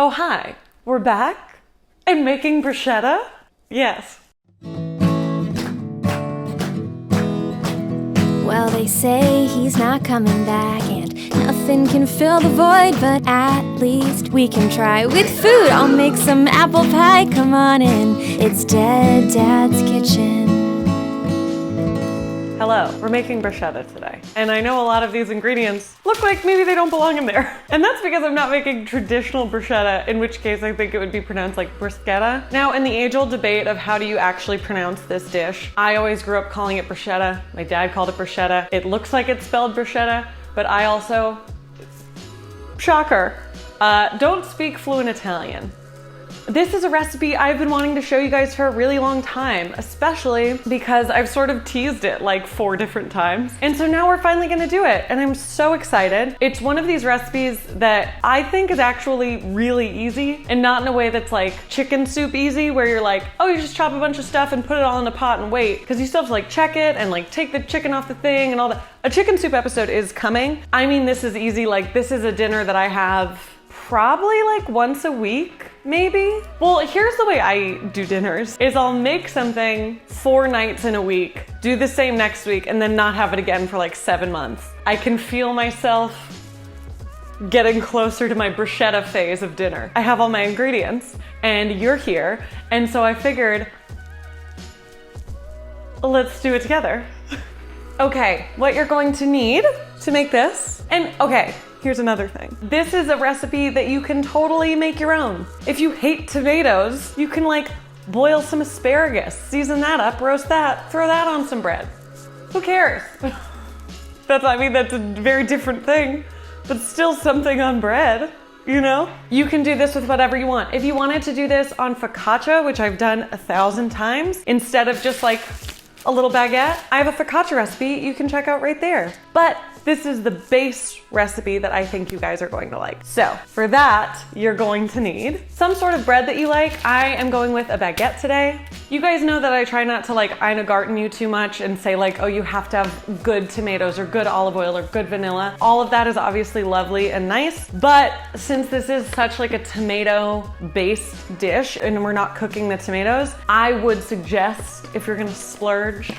Oh, hi. We're back and making bruschetta? Yes. Well, they say he's not coming back and nothing can fill the void, but at least we can try with food. I'll make some apple pie, come on in. It's Dead Dad's Kitchen. Hello, we're making bruschetta today. And I know a lot of these ingredients look like maybe they don't belong in there. And that's because I'm not making traditional bruschetta, in which case I think it would be pronounced like bruschetta. Now, in the age-old debate of how do you actually pronounce this dish, I always grew up calling it bruschetta. My dad called it bruschetta. It looks like it's spelled bruschetta, but I also, shocker, don't speak fluent Italian. This is a recipe I've been wanting to show you guys for a really long time, especially because I've sort of teased it like 4 different times. And so now we're finally gonna do it, and I'm so excited. It's one of these recipes that I think is actually really easy, and not in a way that's like chicken soup easy, where you're like, oh, you just chop a bunch of stuff and put it all in a pot and wait, because you still have to like check it and like take the chicken off the thing and all that. A chicken soup episode is coming. I mean, this is easy. Like, this is a dinner that I have probably like once a week, maybe. Well, here's the way I do dinners, is I'll make something 4 nights in a week, do the same next week, and then not have it again for like 7 months. I can feel myself getting closer to my bruschetta phase of dinner. I have all my ingredients, and you're here, and so I figured, let's do it together. Okay, what you're going to need to make this, and okay, here's another thing. This is a recipe that you can totally make your own. If you hate tomatoes, you can like boil some asparagus, season that up, roast that, throw that on some bread. Who cares? That's a very different thing, but still something on bread, you know? You can do this with whatever you want. If you wanted to do this on focaccia, which I've done 1,000 times, instead of just like a little baguette, I have a focaccia recipe you can check out right there. But this is the base recipe that I think you guys are going to like. So for that, you're going to need some sort of bread that you like. I am going with a baguette today. You guys know that I try not to like Ina Garten you too much and say like, oh, you have to have good tomatoes or good olive oil or good vanilla. All of that is obviously lovely and nice, but since this is such like a tomato-based dish and we're not cooking the tomatoes, I would suggest, if you're gonna splurge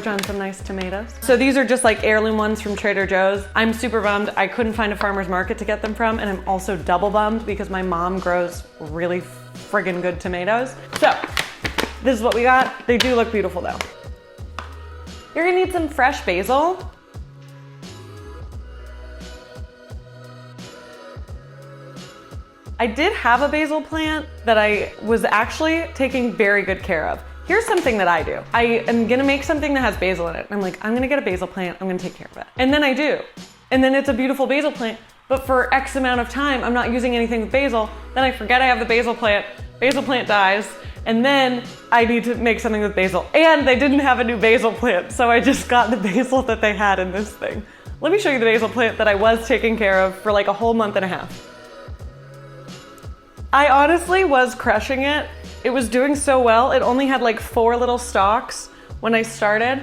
on some nice tomatoes. So these are just like heirloom ones from Trader Joe's. I'm super bummed I couldn't find a farmer's market to get them from, and I'm also double bummed because my mom grows really friggin' good tomatoes. So this is what we got. They do look beautiful though. You're gonna need some fresh basil. I did have a basil plant that I was actually taking very good care of. Here's something that I do. I am gonna make something that has basil in it. I'm like, I'm gonna get a basil plant, I'm gonna take care of it. And then I do. And then it's a beautiful basil plant, but for X amount of time, I'm not using anything with basil. Then I forget I have the basil plant dies, and then I need to make something with basil. And they didn't have a new basil plant, so I just got the basil that they had in this thing. Let me show you the basil plant that I was taking care of for like a whole month and a half. I honestly was crushing it. It was doing so well. It only had like 4 little stalks when I started.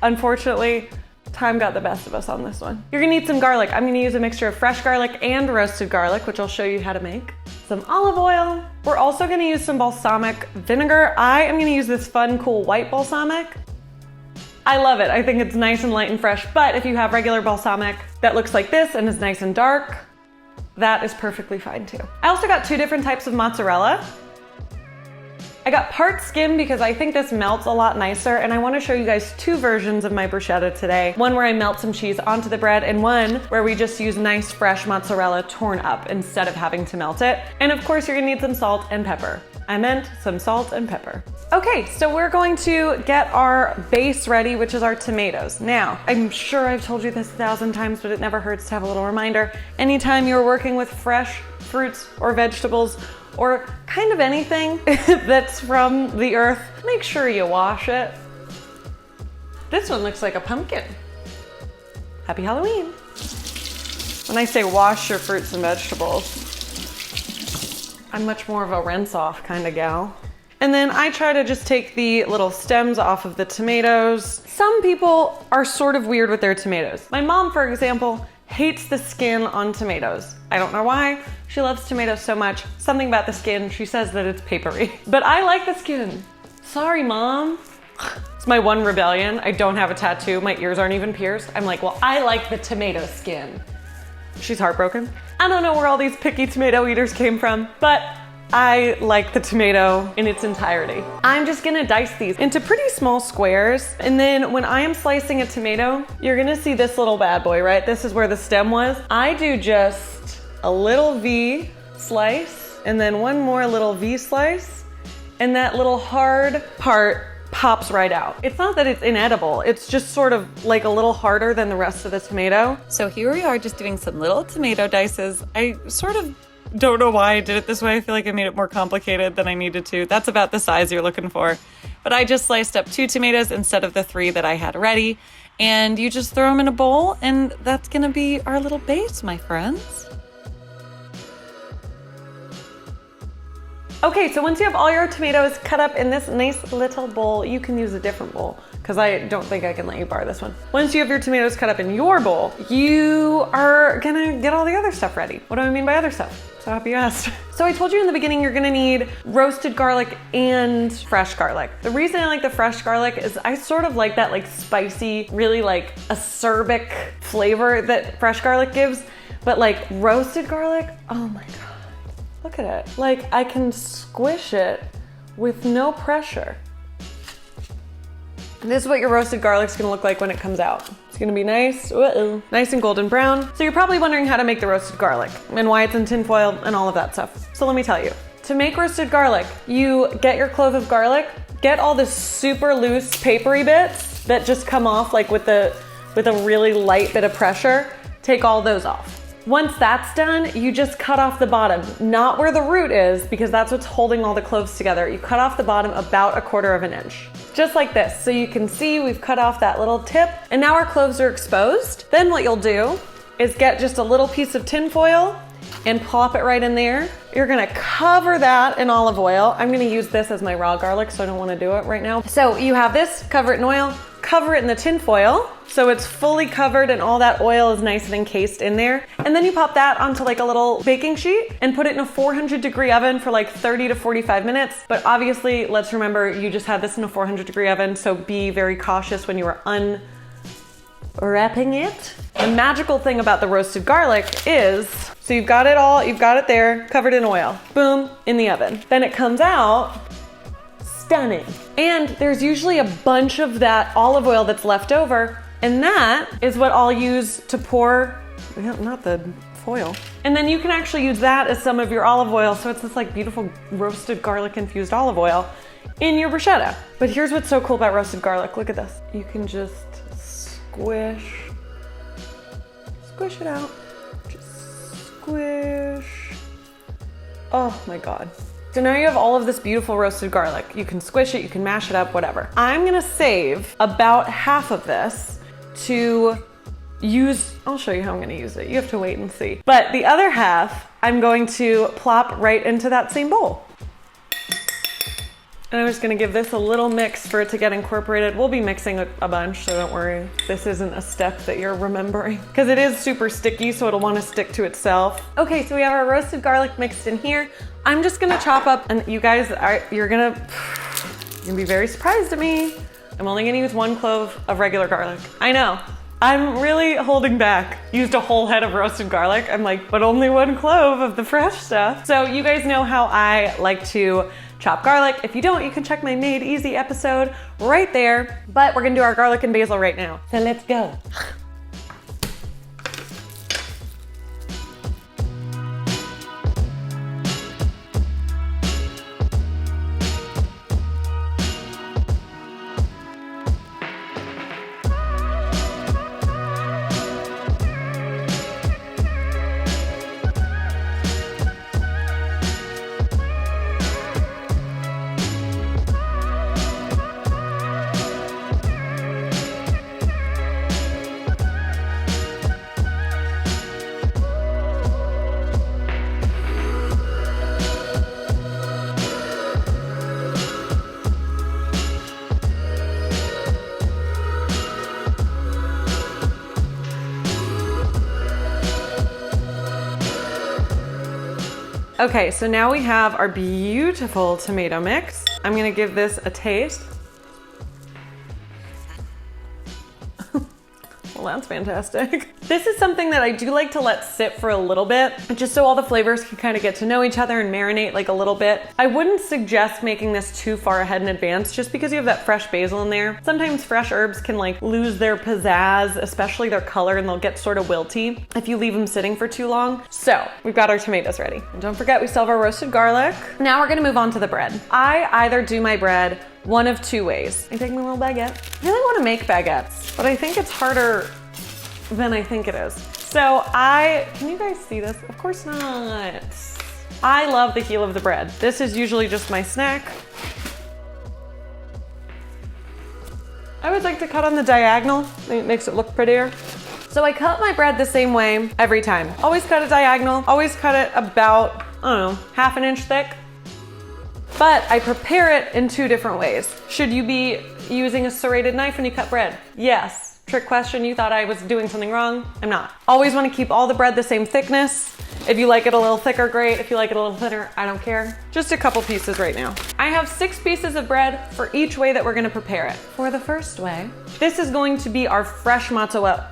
Unfortunately, time got the best of us on this one. You're gonna need some garlic. I'm gonna use a mixture of fresh garlic and roasted garlic, which I'll show you how to make. Some olive oil. We're also gonna use some balsamic vinegar. I am gonna use this fun, cool white balsamic. I love it. I think it's nice and light and fresh, but if you have regular balsamic that looks like this and is nice and dark, that is perfectly fine too. I also got 2 different types of mozzarella. I got part skim because I think this melts a lot nicer, and I want to show you guys 2 versions of my bruschetta today. One where I melt some cheese onto the bread, and one where we just use nice fresh mozzarella torn up instead of having to melt it. And of course you're gonna need some salt and pepper. I meant some salt and pepper. Okay, so we're going to get our base ready, which is our tomatoes. Now, I'm sure I've told you this 1,000 times, but it never hurts to have a little reminder. Anytime you're working with fresh fruits or vegetables, or kind of anything that's from the earth, make sure you wash it. This one looks like a pumpkin. Happy Halloween. When I say wash your fruits and vegetables, I'm much more of a rinse off kind of gal. And then I try to just take the little stems off of the tomatoes. Some people are sort of weird with their tomatoes. My mom, for example, hates the skin on tomatoes. I don't know why. She loves tomatoes so much. Something about the skin, she says that it's papery. But I like the skin. Sorry, Mom. It's my one rebellion. I don't have a tattoo. My ears aren't even pierced. I'm like, well, I like the tomato skin. She's heartbroken. I don't know where all these picky tomato eaters came from, but I like the tomato in its entirety. I'm just gonna dice these into pretty small squares. And then when I am slicing a tomato, you're gonna see this little bad boy, right? This is where the stem was. I do just a little V slice and then one more little V slice, and that little hard part pops right out. It's not that it's inedible, it's just sort of like a little harder than the rest of the tomato. So here we are just doing some little tomato dices. I sort of don't know why I did it this way. I feel like I made it more complicated than I needed to. That's about the size you're looking for. But I just sliced up 2 tomatoes instead of the 3 that I had ready. And you just throw them in a bowl, and that's gonna be our little base, my friends. Okay, so once you have all your tomatoes cut up in this nice little bowl, you can use a different bowl because I don't think I can let you borrow this one. Once you have your tomatoes cut up in your bowl, you are gonna get all the other stuff ready. What do I mean by other stuff? So happy you asked. So I told you in the beginning you're gonna need roasted garlic and fresh garlic. The reason I like the fresh garlic is I sort of like that like spicy, really like acerbic flavor that fresh garlic gives, but like roasted garlic, oh my God. Look at it. Like I can squish it with no pressure. This is what your roasted garlic's gonna look like when it comes out. It's gonna be nice, nice and golden brown. So you're probably wondering how to make the roasted garlic and why it's in tin foil and all of that stuff. So let me tell you. To make roasted garlic, you get your clove of garlic, get all the super loose papery bits that just come off like with a really light bit of pressure. Take all those off. Once that's done, you just cut off the bottom, not where the root is, because that's what's holding all the cloves together. You cut off the bottom about 1/4 inch, just like this. So you can see we've cut off that little tip, and now our cloves are exposed. Then what you'll do is get just a little piece of tin foil and plop it right in there. You're gonna cover that in olive oil. I'm gonna use this as my raw garlic, so I don't wanna do it right now. So you have this, cover it in oil, cover it in the tin foil, so it's fully covered and all that oil is nice and encased in there. And then you pop that onto like a little baking sheet and put it in a 400-degree oven for like 30 to 45 minutes. But obviously, let's remember, you just had this in a 400-degree oven, so be very cautious when you are unwrapping it. The magical thing about the roasted garlic is, so you've got it all, you've got it there, covered in oil, boom, in the oven. Then it comes out, stunning. And there's usually a bunch of that olive oil that's left over, and that is what I'll use to pour, not the foil. And then you can actually use that as some of your olive oil, so it's this like beautiful roasted garlic infused olive oil in your bruschetta. But here's what's so cool about roasted garlic, look at this. You can just squish it out, just squish. Oh my God. So now you have all of this beautiful roasted garlic. You can squish it, you can mash it up, whatever. I'm gonna save about half of this to use, I'll show you how I'm gonna use it. You have to wait and see. But the other half, I'm going to plop right into that same bowl. And I'm just gonna give this a little mix for it to get incorporated. We'll be mixing a bunch, so don't worry. This isn't a step that you're remembering, because it is super sticky, so it'll wanna stick to itself. Okay, so we have our roasted garlic mixed in here. I'm just gonna chop up, and you guys, you're gonna be very surprised at me. I'm only gonna use 1 clove of regular garlic. I know, I'm really holding back. Used a whole head of roasted garlic. I'm like, but only 1 clove of the fresh stuff. So you guys know how I like to chop garlic. If you don't, you can check my Made Easy episode right there. But we're gonna do our garlic and basil right now. So let's go. Okay, so now we have our beautiful tomato mix. I'm gonna give this a taste. Well, that's fantastic. This is something that I do like to let sit for a little bit, just so all the flavors can kind of get to know each other and marinate like a little bit. I wouldn't suggest making this too far ahead in advance, just because you have that fresh basil in there. Sometimes fresh herbs can like lose their pizzazz, especially their color, and they'll get sort of wilty if you leave them sitting for too long. So we've got our tomatoes ready. And don't forget, we still have our roasted garlic. Now we're gonna move on to the bread. I either do my bread one of two ways. I take my little baguette. I really wanna make baguettes, but I think it's harder than I think it is. So can you guys see this? Of course not. I love the heel of the bread. This is usually just my snack. I always like to cut on the diagonal. I think it makes it look prettier. So I cut my bread the same way every time. Always cut it diagonal, always cut it about, I don't know, half an inch thick. But I prepare it in two different ways. Should you be using a serrated knife when you cut bread? Yes. Trick question, you thought I was doing something wrong? I'm not. Always want to keep all the bread the same thickness. If you like it a little thicker, great. If you like it a little thinner, I don't care. Just a couple pieces right now. I have 6 pieces of bread for each way that we're gonna prepare it. For the first way, this is going to be our fresh mozzarella.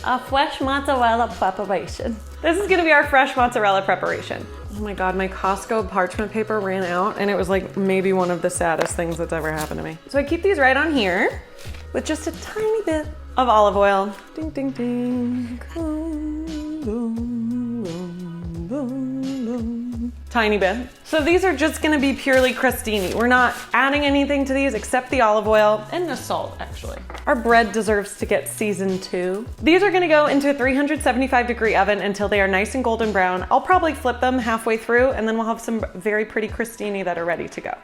A fresh mozzarella preparation. This is gonna be our fresh mozzarella preparation. Oh my God, my Costco parchment paper ran out and it was like maybe one of the saddest things that's ever happened to me. So I keep these right on here with just a tiny bit of olive oil. Ding, ding, ding. Tiny bit. So these are just gonna be purely crostini. We're not adding anything to these except the olive oil and the salt, actually. Our bread deserves to get seasoned too. These are gonna go into a 375-degree oven until they are nice and golden brown. I'll probably flip them halfway through and then we'll have some very pretty crostini that are ready to go.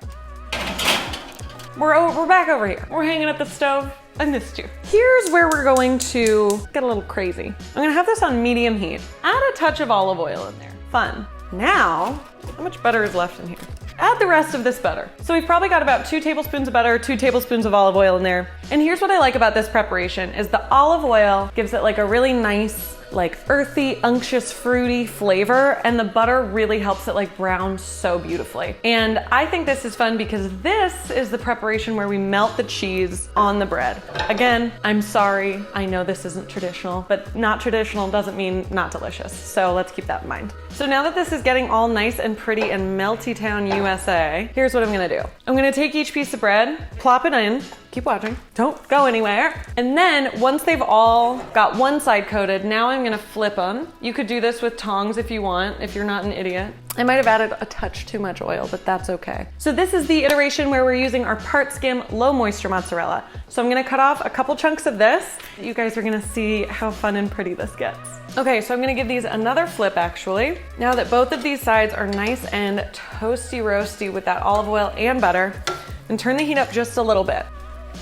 We're back over here. We're hanging at the stove. I missed you. Here's where we're going to get a little crazy. I'm gonna have this on medium heat. Add a touch of olive oil in there. Fun. Now, how much butter is left in here? Add the rest of this butter. So we've probably got about 2 tablespoons of butter, 2 tablespoons of olive oil in there. And here's what I like about this preparation is the olive oil gives it like a really nice, like earthy, unctuous, fruity flavor, and the butter really helps it like brown so beautifully. And I think this is fun because this is the preparation where we melt the cheese on the bread. Again, I'm sorry, I know this isn't traditional, but not traditional doesn't mean not delicious. So let's keep that in mind. So now that this is getting all nice and pretty in Melty Town, USA, here's what I'm gonna do. I'm gonna take each piece of bread, plop it in, keep watching, don't go anywhere. And then once they've all got one side coated, now I'm gonna flip them. You could do this with tongs if you want, if you're not an idiot. I might have added a touch too much oil, but that's okay. So this is the iteration where we're using our part skim, low moisture mozzarella. So I'm gonna cut off a couple chunks of this. You guys are gonna see how fun and pretty this gets. Okay, so I'm gonna give these another flip actually. Now that both of these sides are nice and toasty roasty with that olive oil and butter, and turn the heat up just a little bit.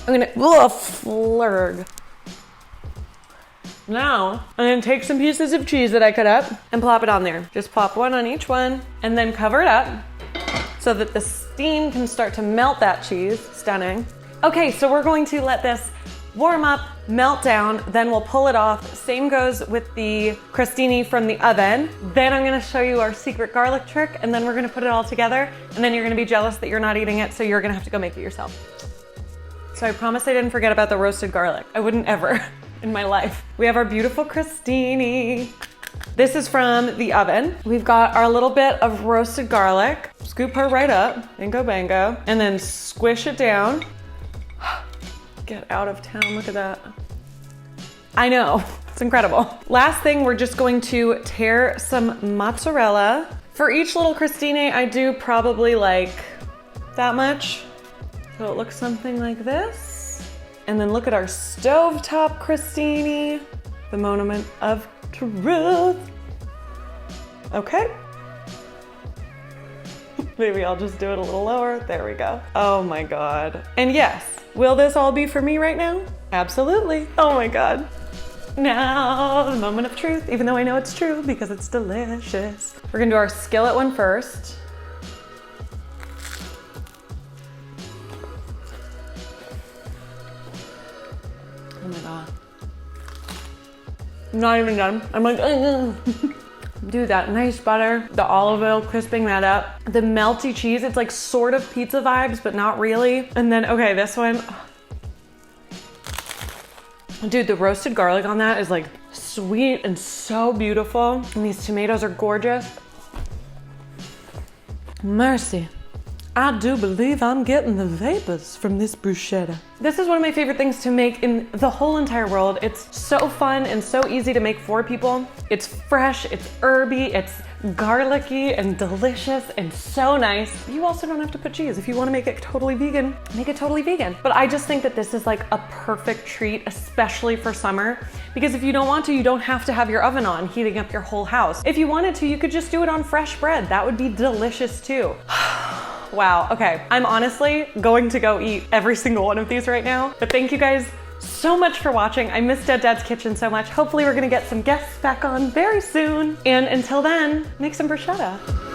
I'm gonna flurg. Now, I'm gonna take some pieces of cheese that I cut up and plop it on there. Just plop one on each one and then cover it up so that the steam can start to melt that cheese. Stunning. Okay, so we're going to let this warm up, melt down, then we'll pull it off. Same goes with the crostini from the oven. Then I'm gonna show you our secret garlic trick and then we're gonna put it all together and then you're gonna be jealous that you're not eating it, so you're gonna have to go make it yourself. So I promise I didn't forget about the roasted garlic. I wouldn't ever in my life. We have our beautiful crostini. This is from the oven. We've got our little bit of roasted garlic. Scoop her right up, bingo bango, and then squish it down. Get out of town, look at that. I know, it's incredible. Last thing, we're just going to tear some mozzarella. For each little crostini, I do probably like that much. So it looks something like this. And then look at our stovetop crostini, the monument of truth. Okay. Maybe I'll just do it a little lower. There we go. Oh my God. And yes, will this all be for me right now? Absolutely. Oh my God. Now, the moment of truth, even though I know it's true because it's delicious. We're gonna do our skillet one first. Oh my God. I'm not even done. I'm like, Dude, that nice butter, the olive oil crisping that up, the melty cheese, it's like sort of pizza vibes, but not really. And then, okay, this one. Dude, the roasted garlic on that is like sweet and so beautiful. And these tomatoes are gorgeous. Mercy. I do believe I'm getting the vapors from this bruschetta. This is one of my favorite things to make in the whole entire world. It's so fun and so easy to make for people. It's fresh, it's herby, it's garlicky and delicious and so nice. You also don't have to put cheese. If you want to make it totally vegan, make it totally vegan. But I just think that this is like a perfect treat, especially for summer, because if you don't want to, you don't have to have your oven on, heating up your whole house. If you wanted to, you could just do it on fresh bread. That would be delicious too. Wow, okay. I'm honestly going to go eat every single one of these right now. But thank you guys so much for watching. I miss Dead Dad's Kitchen so much. Hopefully we're gonna get some guests back on very soon. And until then, make some bruschetta.